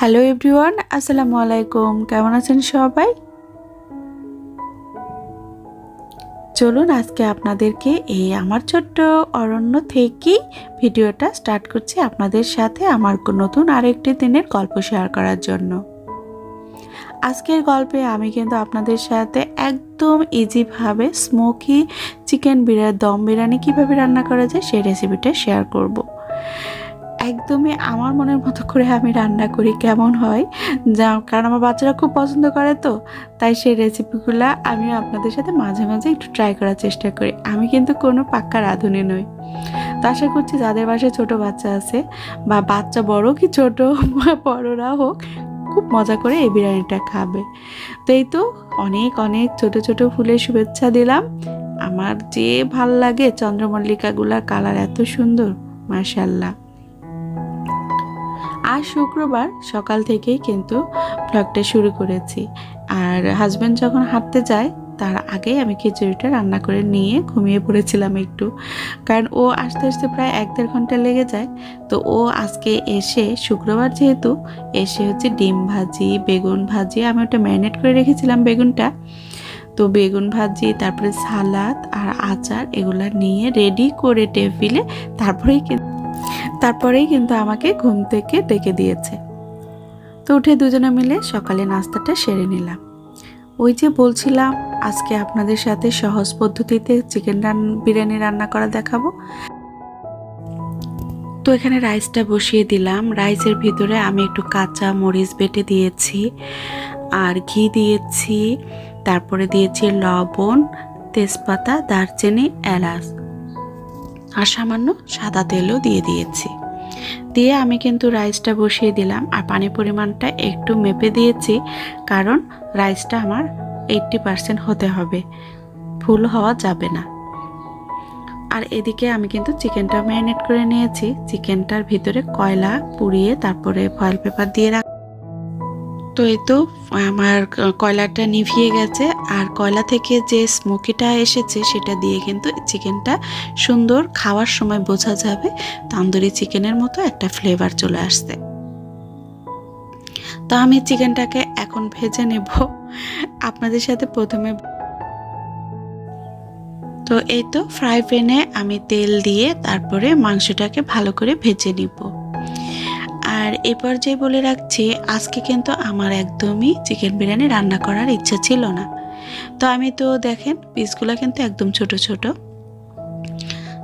Hello everyone, আসসালামু আলাইকুম। কেমন আছেন সবাই? চলুন আজকে আপনাদেরকে এই আমার ছোট্ট অরণ্য থেকেই ভিডিওটা স্টার্ট করছি আপনাদের সাথে আমার নতুন আরেকটি দিনের গল্প শেয়ার করার জন্য। আজকের গল্পে আমি কিন্তু আপনাদের সাথে একদম ইজিভাবে স্মোকি চিকেন দম বিরিয়ানি কীভাবে রান্না করা যায় সেই রেসিপিটা শেয়ার করব। একদমই আমার মনের মতো করে আমি রান্না করি, কেমন হয় কারণ আমার বাচ্চারা খুব পছন্দ করে, তো তাই সেই রেসিপিগুলো আমি আপনাদের সাথে মাঝে মাঝে একটু ট্রাই করার চেষ্টা করি। আমি কিন্তু কোনো পাক্কা রাঁধুনি নই। তো আশা করছি যাদের বাসায় ছোট বাচ্চা আছে বা বাচ্চা বড় কি ছোট বা বড়রা হোক, খুব মজা করে এই বিরিয়ানিটা খাবে। তো এই তো অনেক অনেক ছোট ছোট ফুলের শুভেচ্ছা দিলাম। আমার যে ভাল লাগে চন্দ্রমল্লিকাগুলার কালার এত সুন্দর, মাশাআল্লাহ। আজ শুক্রবার সকাল থেকেই কিন্তু ব্লগটা শুরু করেছি। আর হাজব্যান্ড যখন হাঁটতে যায় তার আগেই আমি খিচুড়িটা রান্না করে নিয়ে ঘুমিয়ে পড়েছিলাম একটু, কারণ ও আসতে আসতে প্রায় 1-1.5 ঘন্টা লেগে যায়। তো ও আজকে এসে, শুক্রবার যেহেতু, এসে হচ্ছে ডিম ভাজি, বেগুন ভাজি, আমি ওটা ম্যারিনেট করে রেখেছিলাম বেগুনটা, তো বেগুন ভাজি, তারপরে সালাদ আর আচার এগুলা নিয়ে রেডি করে টেবিলে তারপরেই কিন্তু আমাকে ঘুম থেকে ডেকে দিয়েছে। তো উঠে দুজনে মিলে সকালে নাস্তাটা সেরে নিলাম। ওই যে বলছিলাম আজকে আপনাদের সাথে সহজ পদ্ধতিতে চিকেন বিরিয়ানি রান্না করা দেখাবো। তো এখানে রাইসটা বসিয়ে দিলাম। রাইসের ভিতরে আমি একটু কাঁচা মরিচ বেটে দিয়েছি, আর ঘি দিয়েছি, তারপরে দিয়েছি লবণ, তেজপাতা, দারচিনি, এলাচ, আর সামান্য সাদা তেলও দিয়ে দিয়েছি। দিয়ে আমি কিন্তু রাইসটা বসিয়ে দিলাম, আর পানির পরিমাণটা একটু মেপে দিয়েছি, কারণ রাইসটা আমার 80% হতে হবে, ফুল হওয়া যাবে না। আর এদিকে আমি কিন্তু চিকেনটা ম্যারিনেট করে নিয়েছি। চিকেনটার ভিতরে কয়লা পুড়িয়ে তারপরে ফয়েল পেপার দিয়ে তো এই তো আমার কয়লাটা নিভিয়ে গেছে, আর কয়লা থেকে যে স্মোকিটা এসেছে সেটা দিয়ে কিন্তু চিকেনটা সুন্দর, খাওয়ার সময় বোঝা যাবে তান্দুরি চিকেনের মতো একটা ফ্লেভার চলে আসছে। তো আমি চিকেনটাকে এখন ভেজে নেব আপনাদের সাথে প্রথমে। তো এই তো ফ্রাই প্যানে আমি তেল দিয়ে তারপরে মাংসটাকে ভালো করে ভেজে নিব। আর এই পর্যায়ে বলে রাখছি, আজকে কিন্তু আমার একদমই চিকেন বিরিয়ানি রান্না করার ইচ্ছা ছিল না। তো আমি তো দেখেন পিসগুলো কিন্তু একদম ছোট ছোট।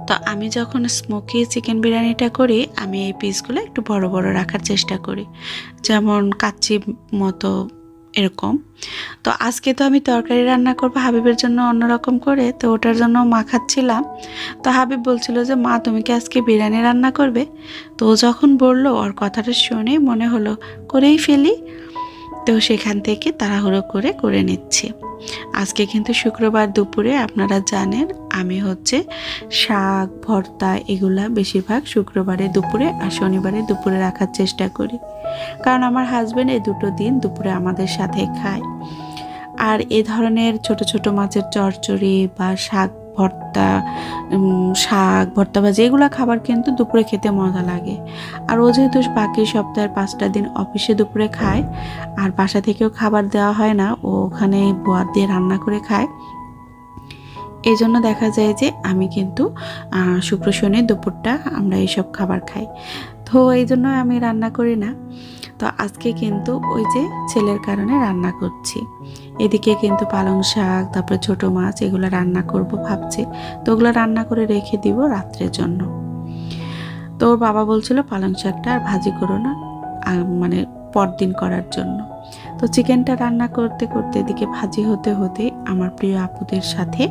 তো আমি যখন স্মোকি চিকেন বিরিয়ানিটা করি, আমি এই পিসগুলো একটু বড় বড় রাখার চেষ্টা করি, যেমন কাচ্চি মতো এরকম। তো আজকে তো আমি তরকারি রান্না করবো হাবিবের জন্য অন্যরকম করে, তো ওটার জন্য মাখাচ্ছিলাম। তো হাবিব বলছিল যে মা তুমি কি আজকে বিরিয়ানি রান্না করবে? তো যখন বললো, ওর কথাটা শুনে মনে হলো করেই ফেলি। তো সেখান থেকে তাড়াহুড়ো করে নিচ্ছি। আজকে কিন্তু শুক্রবার দুপুরে আপনারা জানেন আমি হচ্ছে শাক ভর্তা এগুলা বেশিরভাগ শুক্রবারে দুপুরে আর শনিবারে দুপুরে রাখার চেষ্টা করি, কারণ আমার হাজবেন্ড এই দুটো দিন দুপুরে আমাদের সাথে খায়। আর এ ধরনের ছোট ছোট মাছের চচ্চড়ি বা শাক ভর্তা ভাজি এগুলা খাবার কিন্তু দুপুরে খেতে মজা লাগে। আর ও যেহেতু বাকি সপ্তাহের 5টা দিন অফিসে দুপুরে খায়, আর বাসা থেকেও খাবার দেওয়া হয় না, ও ওখানে বোয়ার দিয়ে রান্না করে খায়, এই জন্য দেখা যায় যে আমি কিন্তু শুক্র শনি দুপুরটা আমরা এইসব খাবার খাই। তো এই জন্য আমি রান্না করি না। তো আজকে কিন্তু ওই যে ছেলের কারণে রান্না করছি। এদিকে কিন্তু পালং শাক, তারপরে ছোট মাছ এগুলো রান্না করব ভাবছি। তো ওগুলো রান্না করে রেখে দিব রাত্রের জন্য। তো ওর বাবা বলছিল পালং শাকটা আর ভাজি করো না, মানে পরদিন করার জন্য। তো চিকেনটা রান্না করতে করতে এদিকে ভাজি হতে হতে আমার প্রিয় আপুদের সাথে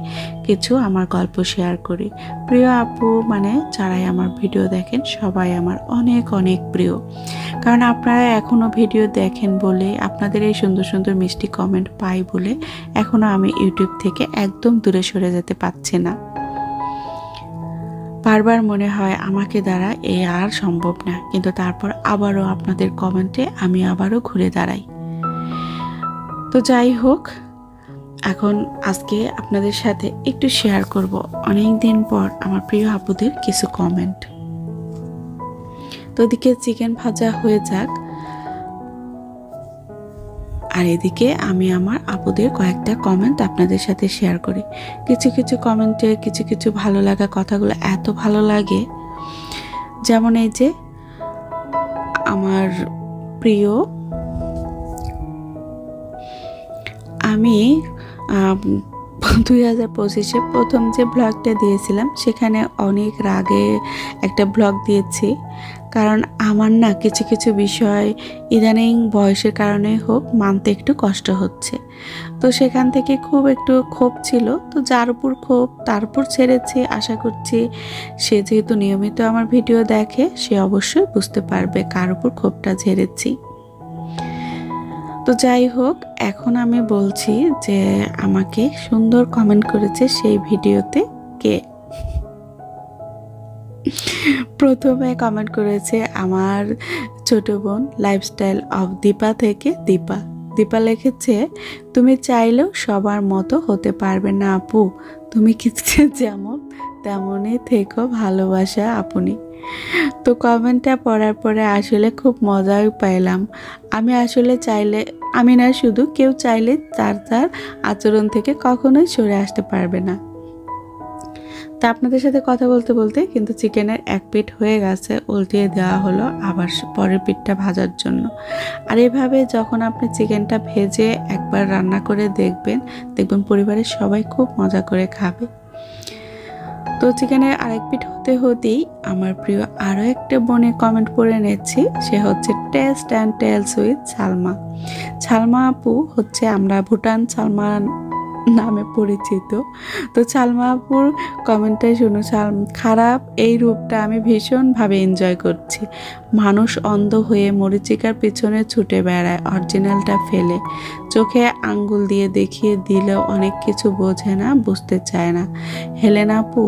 কিছু আমার গল্প শেয়ার করি। প্রিয় আপু মানে যারাই আমার ভিডিও দেখেন সবাই আমার অনেক অনেক প্রিয়, কারণ আপনারা এখনও ভিডিও দেখেন বলে, আপনাদের এই সুন্দর সুন্দর মিষ্টি কমেন্ট পাই বলে এখনও আমি ইউটিউব থেকে একদম দূরে সরে যেতে পারছি না। বারবার মনে হয় আমাকে দ্বারা এ আর সম্ভব না, কিন্তু তারপর আবারও আপনাদের কমেন্টে আমি আবারও ঘুরে দাঁড়াই। তো যাই হোক, এখন আজকে আপনাদের সাথে একটু শেয়ার করব অনেক দিন পর আমার প্রিয় আপুদের কিছু কমেন্ট। তো এদিকে চিকেন ভাজা হয়ে যাক, আর এদিকে আমি আমার আপুদের কয়েকটা কমেন্ট আপনাদের সাথে শেয়ার করি। কিছু কিছু কমেন্টে কিছু কিছু ভালো লাগা কথাগুলো এত ভালো লাগে, যেমন এই যে আমার প্রিয়, আমি 2025-এ প্রথম যে ব্লগটা দিয়েছিলাম সেখানে অনেক রাগে একটা ব্লগ দিয়েছি, কারণ আমার না কিছু কিছু বিষয় ইদানিং বয়সের কারণে হোক মানতে একটু কষ্ট হচ্ছে। তো সেখান থেকে খুব একটু ক্ষোভ ছিল, তো যার উপর ক্ষোভ তার উপর ছেড়েছি। আশা করছি সে যেহেতু নিয়মিত আমার ভিডিও দেখে সে অবশ্যই বুঝতে পারবে কার উপর ক্ষোভটা ঝেড়েছি। তো যাই হোক, এখন আমি বলছি যে আমাকে সুন্দর কমেন্ট করেছে সেই ভিডিওতে কে। প্রথমে কমেন্ট করেছে আমার ছোট বোন লাইফস্টাইল অফ দীপা থেকে দীপা। দীপা লিখেছে, তুমি চাইলেও সবার মতো হতে পারবে না আপু, তুমি কিছু যেমন তেমনই থেকো, ভালোবাসা আপনি। তো কমেন্টটা পড়ার পরে আসলে খুব মজাও পাইলাম। আমি আসলে চাইলে, আমি না শুধু কেউ চাইলে তার তার আচরণ থেকে কখনোই সরে আসতে পারবে না। তা আপনাদের সাথে কথা বলতে বলতে কিন্তু চিকেনের এক পিঠ হয়ে গেছে, উল্টিয়ে দেওয়া হলো আবার পরের পিঠটা ভাজার জন্য। আর এভাবে যখন আপনি চিকেনটা ভেজে একবার রান্না করে দেখবেন পরিবারের সবাই খুব মজা করে খাবে। তো চিকেনের আরেক পিঠ হতে হতেই আমার প্রিয় আরও একটা বোনের কমেন্ট পড়ে নিচ্ছি, সে হচ্ছে taste and tales with Salma. Salma আপু হচ্ছে আমরা ভুটান সালমা নামে পরিচিত। তো সালমা আপুর কমেন্টটা শুনো, খারাপ এই রূপটা আমি ভীষণভাবে এনজয় করছি। মানুষ অন্ধ হয়ে মরিচিকার পিছনে ছুটে বেড়ায়, অরিজিনালটা ফেলে চোখে আঙ্গুল দিয়ে দেখিয়ে দিলেও অনেক কিছু বোঝে না, বুঝতে চায় না। হেলেন আপু,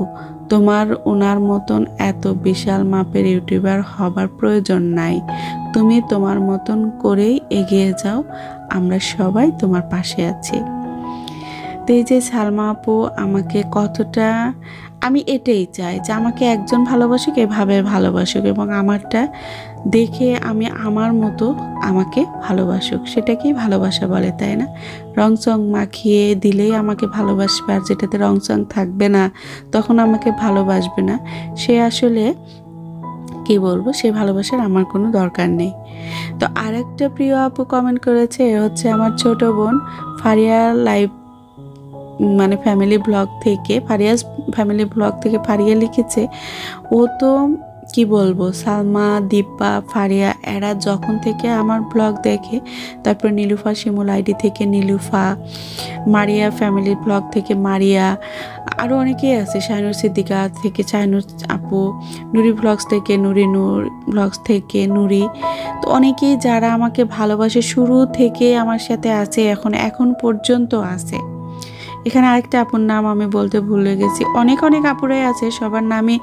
তোমার ওনার মতন এত বিশাল মাপের ইউটিউবার হবার প্রয়োজন নাই, তুমি তোমার মতন করেই এগিয়ে যাও, আমরা সবাই তোমার পাশে আছি। তো এই যে সালমা আপু আমাকে কতটা, আমি এটাই চাই যে আমাকে একজন ভালোবাসুক, এভাবে ভালোবাসুক এবং আমারটা দেখে আমি আমার মতো আমাকে ভালোবাসুক, সেটাকেই ভালোবাসা বলে, তাই না? রংচং মাখিয়ে দিলেই আমাকে ভালোবাসবে, আর যেটাতে রংচং থাকবে না তখন আমাকে ভালোবাসবে না, সে আসলে কি বলবো, সে ভালোবাসার আমার কোনো দরকার নেই। তো আরেকটা প্রিয় আপু কমেন্ট করেছে, হচ্ছে আমার ছোট বোন ফারিয়া লাইভ মানে ফ্যামিলি ব্লগ থেকে, ফারিয়াস ফ্যামিলি ব্লগ থেকে ফারিয়া লিখেছে, ও তো কি বলবো, সালমা, দীপা, ফারিয়া এরা যখন থেকে আমার ব্লগ দেখে, তারপর নীলুফা শিমুল আইডি থেকে নীলুফা, মারিয়া ফ্যামিলি ব্লগ থেকে মারিয়া, আরও অনেকেই আছে, শাইনুর সিদ্দিকা থেকে শাইনুর আপু, নুরি ব্লগস থেকে নুরি, নূর ব্লগস থেকে নুরি, তো অনেকেই যারা আমাকে ভালোবাসে শুরু থেকে আমার সাথে আছে, এখন পর্যন্ত আছে। এখানে আরেকটা আপুর নাম আমি বলতে ভুলে গেছি, অনেক অনেক আপুরাই আছে, সবার নামই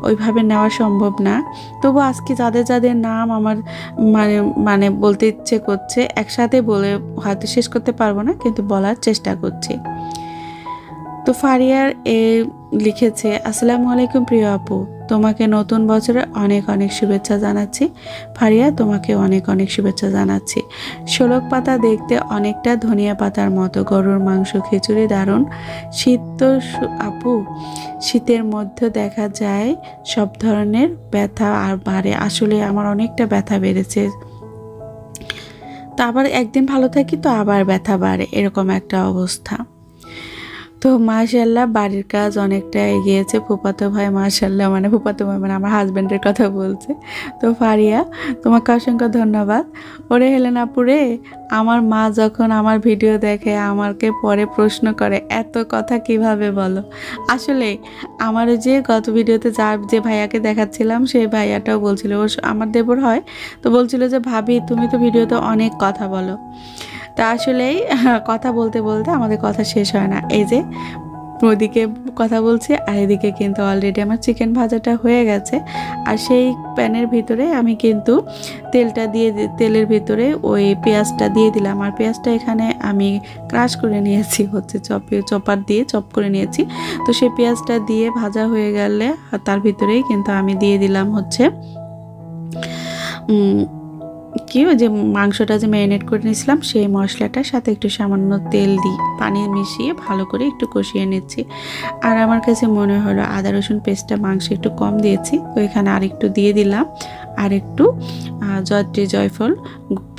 ওইভাবে নেওয়া সম্ভব না, তবু আজকে যাদের যাদের নাম আমার মানে বলতে ইচ্ছে করছে, একসাথে বলে হয়তো শেষ করতে পারবো না, কিন্তু বলার চেষ্টা করছি। তো ফারিয়ার লিখেছে, আসসালামু আলাইকুম প্রিয় আপু, তোমাকে নতুন বছরে অনেক অনেক শুভেচ্ছা জানাচ্ছি। ফারিয়া, তোমাকে অনেক অনেক শুভেচ্ছা জানাচ্ছি। শোলক পাতা দেখতে অনেকটা ধনিয়া পাতার মতো, গরুর মাংস, খিচুড়ি দারুণ। শীত তো আপু, শীতের মধ্যে দেখা যায় সব ধরনের ব্যথা আর বাড়ে, আসলে আমার অনেকটা ব্যথা বেড়েছে, তো আবার একদিন ভালো থাকি তো আবার ব্যথা বাড়ে, এরকম একটা অবস্থা। তো মাশাআল্লাহ বাড়ির কাজ অনেকটা এগিয়েছে, ফুফাতো ভাই মাশাআল্লাহ, মানে ফুফাতো ভাই মানে আমার হাজব্যান্ডের কথা বলছে। তো ফারিয়া, তোমাকে অসংখ্য ধন্যবাদ। ওরে হেলেন আপুরে, আমার মা যখন আমার ভিডিও দেখে আমাকে পরে প্রশ্ন করে, এত কথা কিভাবে বলো। আসলে আমার যে গত ভিডিওতে যে ভাইয়াকে দেখাচ্ছিলাম, সেই ভাইয়াটাও বলছিল, ও আমার দেবর হয়, তো বলছিল যে ভাবি তুমি তো ভিডিওতে অনেক কথা বলো। তা আসলেই কথা বলতে বলতে আমাদের কথা শেষ হয় না। এই যে ওদিকে কথা বলছি আর এদিকে কিন্তু অলরেডি আমার চিকেন ভাজাটা হয়ে গেছে, আর সেই প্যানের ভিতরে আমি কিন্তু তেলের ভিতরে ওই পেঁয়াজটা দিয়ে দিলাম, আর পেঁয়াজটা এখানে আমি ক্রাশ করে নিয়েছি, হচ্ছে চপার দিয়ে চপ করে নিয়েছি। তো সেই পেঁয়াজটা দিয়ে ভাজা হয়ে গেলে তার ভিতরেই কিন্তু আমি দিয়ে দিলাম হচ্ছে কি ওই যে মাংসটা যে ম্যারিনেট করে নিয়েছিলাম সেই মশলাটার সাথে একটু সামান্য তেল দিই পানি মিশিয়ে ভালো করে একটু কষিয়ে নিচ্ছি। আর আমার কাছে মনে হলো আদা রসুন পেস্টটা মাংস একটু কম দিয়েছি, তো এখানে আর একটু দিয়ে দিলাম, আর একটু জয়ত্রী জয়ফল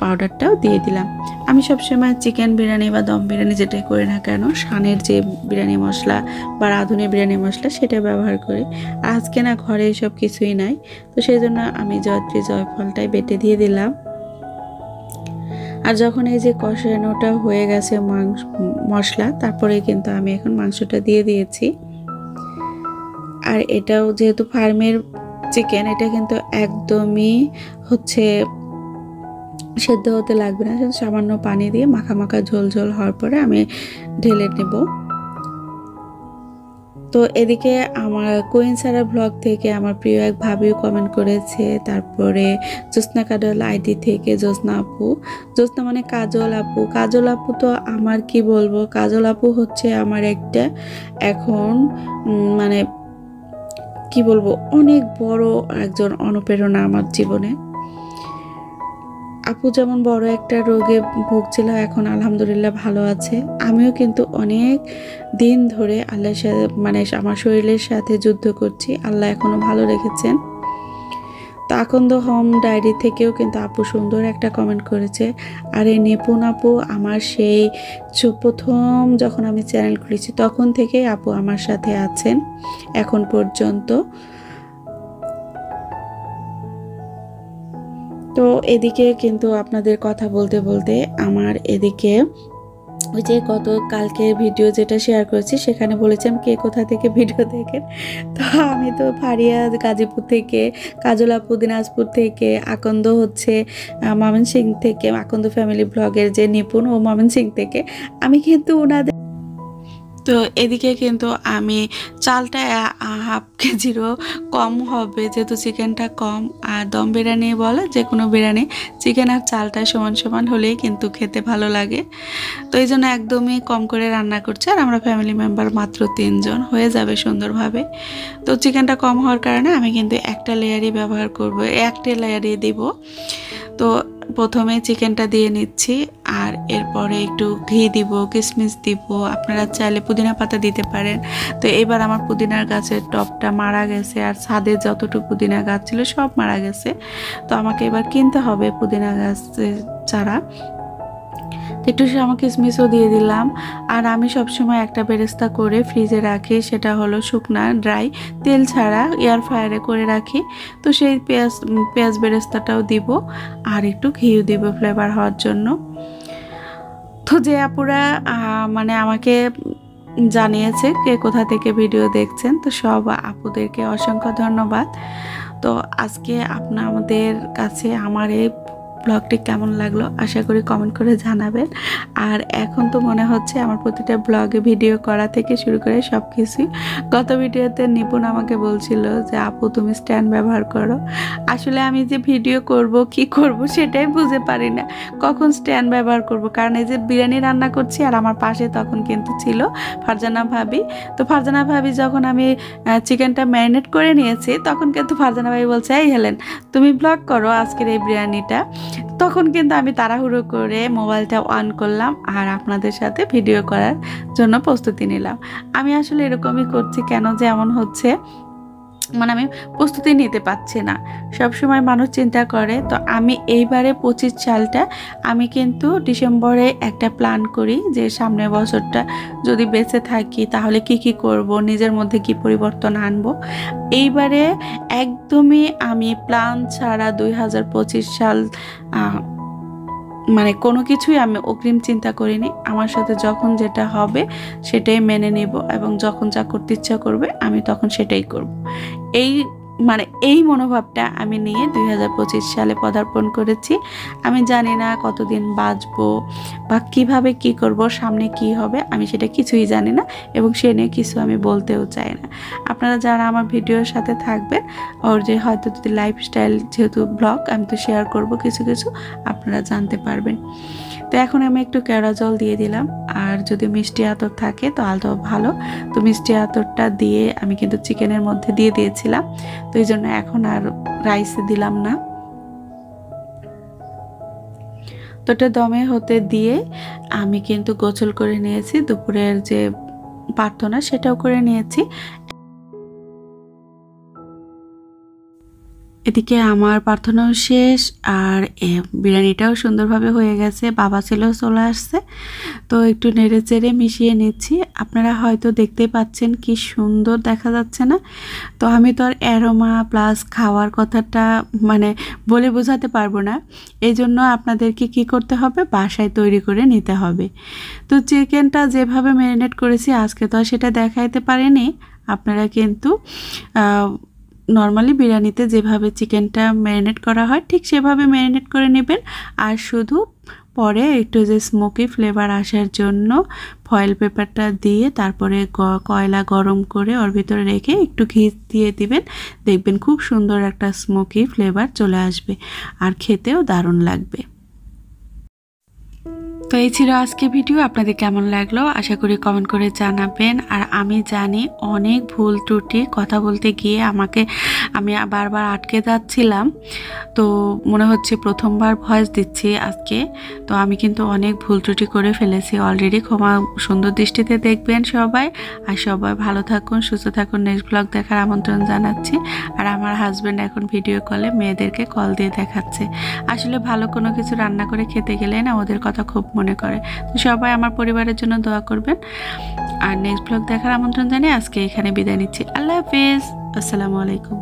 পাউডারটাও দিয়ে দিলাম। আমি সবসময় চিকেন বিরিয়ানি বা দম বিরিয়ানি যেটাই করি না কেন শানের যে বিরিয়ানি মশলা বা রাঁধুনি বিরিয়ানি মশলা সেটা ব্যবহার করি। আজকে না ঘরে এসব কিছুই নাই, তো সেই জন্য আমি জয়ত্রী জয়ফলটাই বেটে দিয়ে দিলাম। আর যখন এই যে কষানোটা হয়ে গেছে মশলা, তারপরে কিন্তু আমি এখন মাংসটা দিয়ে দিয়েছি। আর এটাও যেহেতু ফার্মের চিকেন, এটা কিন্তু একদমই হচ্ছে সেদ্ধ হতে লাগবে না, সামান্য পানি দিয়ে মাখা মাখা ঝোল ঝোল হওয়ার পরে আমি ঢেলে নেব। তো এদিকে আমার কুইন সারা ব্লগ থেকে আমার প্রিয় এক ভাবিও কমেন্ট করেছে, তারপরে জ্যোৎস্না কাজল আইডি থেকে জ্যোৎস্না আপু, জ্যোৎস্না মানে কাজল আপু। কাজল আপু তো আমার কি বলবো, কাজল আপু হচ্ছে আমার একটা এখন মানে কি বলবো অনেক বড় একজন অনুপ্রেরণা আমার জীবনে। আপু যেমন বড় একটা রোগে ভুগছিল, এখন আলহামদুলিল্লাহ ভালো আছে। আমিও কিন্তু অনেক দিন ধরে আল্লাহর সাথে মানে আমার শরীরের সাথে যুদ্ধ করছি, আল্লাহ এখনো ভালো রেখেছেন। তো আকন্দ হোম ডায়েরি থেকেও কিন্তু আপু সুন্দর একটা কমেন্ট করেছে। আর এই নিপুণ আপু আমার সেই প্রথম যখন আমি চ্যানেল খুলেছি তখন থেকেই আপু আমার সাথে আছেন এখন পর্যন্ত। তো এদিকে কিন্তু আপনাদের কথা বলতে বলতে আমার এদিকে ওই যে কালকে ভিডিও যেটা শেয়ার করেছি সেখানে বলেছিলাম কে কোথা থেকে ভিডিও দেখেন। তো আমি তো ফারিয়া গাজীপুর থেকে, কাজল আপু দিনাজপুর থেকে, আকন্দ হচ্ছে ময়মনসিংহ থেকে, আকন্দ ফ্যামিলি ব্লগের যে নিপুণ ও ময়মনসিংহ থেকে। আমি কিন্তু ওনাদের তো এদিকে কিন্তু আমি চালটা হাফ কেজিরও কম হবে, যেহেতু চিকেনটা কম। আর দম বিরিয়ানি বলে যে কোনো বিরিয়ানি চিকেন আর চালটা সমান সমান হলেই কিন্তু খেতে ভালো লাগে। তো এই জন্য একদমই কম করে রান্না করছে, আর আমরা ফ্যামিলি মেম্বার মাত্র 3 জন, হয়ে যাবে সুন্দরভাবে। তো চিকেনটা কম হওয়ার কারণে আমি কিন্তু একটা লেয়ারই ব্যবহার করব, একটা লেয়ারই দিব। তো প্রথমে চিকেনটা দিয়ে নিচ্ছি, আর এরপরে একটু ঘি দিব, কিশমিশ দিব, আপনারা চাইলে পুদিনা পাতা দিতে পারেন। তো এবার আমার পুদিনার গাছের টপটা মারা গেছে, আর ছাদে যতটুকু পুদিনা গাছ ছিল সব মারা গেছে। তো আমাকে এবার কিনতে হবে পুদিনা গাছের চারা। একটু আমাকে কিশমিশও দিয়ে দিলাম। আর আমি সবসময় একটা বেরেস্তা করে ফ্রিজে রাখি, সেটা হলো শুকনা ড্রাই তেল ছাড়া এয়ার ফ্রায়ারে করে রাখি। তো সেই পেঁয়াজ বেরেস্তাটাও দিব, আর একটু ঘিও দিব ফ্লেভার হওয়ার জন্য। তো যে আপুরা মানে আমাকে জানিয়েছে কে কোথা থেকে ভিডিও দেখছেন, তো সব আপুদেরকে অসংখ্য ধন্যবাদ। তো আজকে আপনাদের কাছে আমার এই ব্লগটি কেমন লাগলো আশা করি কমেন্ট করে জানাবেন। আর এখন তো মনে হচ্ছে আমার প্রতিটা ব্লগে ভিডিও করা থেকে শুরু করে সব কিছুই, গত ভিডিওতে নিপুণ আমাকে বলছিল যে আপু তুমি স্ট্যান্ড ব্যবহার করো। আসলে আমি যে ভিডিও করব কি করব সেটাই বুঝে পারি না কখন স্ট্যান্ড ব্যবহার করব, কারণ এই যে বিরিয়ানি রান্না করছি আর আমার পাশে তখন কিন্তু ছিল ফারজানা ভাবি। তো ফারজানা ভাবি যখন আমি চিকেনটা ম্যারিনেট করে নিয়েছি তখন কিন্তু ফারজানা ভাবি বলছে এই হেলেন তুমি ব্লগ করো আজকের এই বিরিয়ানিটা। তখন কিন্তু আমি তাড়াহুড়ো করে মোবাইলটা অন করলাম আর আপনাদের সাথে ভিডিও করার জন্য প্রস্তুতি নিলাম। আমি আসলে এরকমই করছি, কেন যে এমন হচ্ছে মানে আমি প্রস্তুতি নিতে পারছি না। সবসময় মানুষ চিন্তা করে, তো আমি এইবারে 25 সালটা আমি কিন্তু ডিসেম্বরে একটা প্ল্যান করি যে সামনের বছরটা যদি বেঁচে থাকি তাহলে কি কি করব, নিজের মধ্যে কি পরিবর্তন আনবো। এইবারে একদমই আমি প্ল্যান ছাড়া 2025 সাল মানে কোনো কিছুই আমি অগ্রিম চিন্তা করিনি। আমার সাথে যখন যেটা হবে সেটাই মেনে নেব, এবং যখন যা করতে ইচ্ছা করবে আমি তখন সেটাই করব। এই মনোভাবটা আমি নিয়ে 2025 সালে পদার্পণ করেছি। আমি জানি না কতদিন বাঁচবো বা কিভাবে কি করব, সামনে কি হবে আমি সেটা কিছুই জানি না, এবং সে নিয়ে কিছু আমি বলতেও চাই না। আপনারা যারা আমার ভিডিওর সাথে থাকবেন, ওর যে হয়তো যদি লাইফস্টাইল যেহেতু ব্লগ আমি তো শেয়ার করব কিছু কিছু, আপনারা জানতে পারবেন। তো এখন আমি একটু কেওড়া জল দিয়ে দিলাম, আর যদি মিষ্টি আতর থাকে তো আলতো ভালো। তো মিষ্টি আতরটা দিয়ে আমি কিন্তু চিকেনের মধ্যে দিয়ে দিয়েছিলাম, তো এই জন্য এখন আর রাইসে দিলাম না। তোটা দমে হতে দিয়ে আমি কিন্তু গোসল করে নিয়েছি, দুপুরের যে প্রার্থনা সেটাও করে নিয়েছি। এদিকে আমার প্রার্থনাও শেষ আর বিরিয়ানিটাও সুন্দরভাবে হয়ে গেছে। বাবা ছেলেও চলে আসছে, তো একটু নেড়ে চেড়ে মিশিয়ে নিচ্ছি। আপনারা হয়তো দেখতে পাচ্ছেন কি সুন্দর দেখা যাচ্ছে না? তো আমি তো আর অ্যারোমা প্লাস খাওয়ার কথাটা মানে বলে বোঝাতে পারবো না। এই জন্য আপনাদেরকে কি করতে হবে, বাসায় তৈরি করে নিতে হবে। তো চিকেনটা যেভাবে ম্যারিনেট করেছি আজকে তো আর সেটা দেখাইতে পারিনি। আপনারা কিন্তু নর্মালি বিরিয়ানিতে যেভাবে চিকেনটা ম্যারিনেট করা হয় ঠিক সেভাবে ম্যারিনেট করে নেবেন। আর শুধু পরে একটু যে স্মোকি ফ্লেভার আসার জন্য ফয়েল পেপারটা দিয়ে তারপরে কয়লা গরম করে ওর ভিতরে রেখে একটু ঘি দিয়ে দিবেন, দেখবেন খুব সুন্দর একটা স্মোকি ফ্লেভার চলে আসবে আর খেতেও দারুণ লাগবে। তো এই ছিল আজকে ভিডিও। আপনাদের কেমন লাগলো আশা করি কমেন্ট করে জানাবেন। আর আমি জানি অনেক ভুল ত্রুটি কথা বলতে গিয়ে আমি বারবার আটকে যাচ্ছিলাম, তো মনে হচ্ছে প্রথমবার ভয়েস দিচ্ছি আজকে। তো আমি কিন্তু অনেক ভুল ত্রুটি করে ফেলেছি অলরেডি। ক্ষমা সুন্দর দৃষ্টিতে দেখবেন সবাই। আর সবাই ভালো থাকুন, সুস্থ থাকুন। নেক্সট ব্লগ দেখার আমন্ত্রণ জানাচ্ছি। আর আমার হাজব্যান্ড এখন ভিডিও কলে মেয়েদেরকে কল দিয়ে দেখাচ্ছে। আসলে ভালো কোনো কিছু রান্না করে খেতে গেলে না ওদের কথা খুব মনে করে। তো সবাই আমার পরিবারের জন্য দোয়া করবেন। আর নেক্সট ব্লগ দেখার আমন্ত্রণ জানিয়ে আজকে এখানে বিদায় নিচ্ছি। আল্লাহ হাফেজ, আসসালামু আলাইকুম।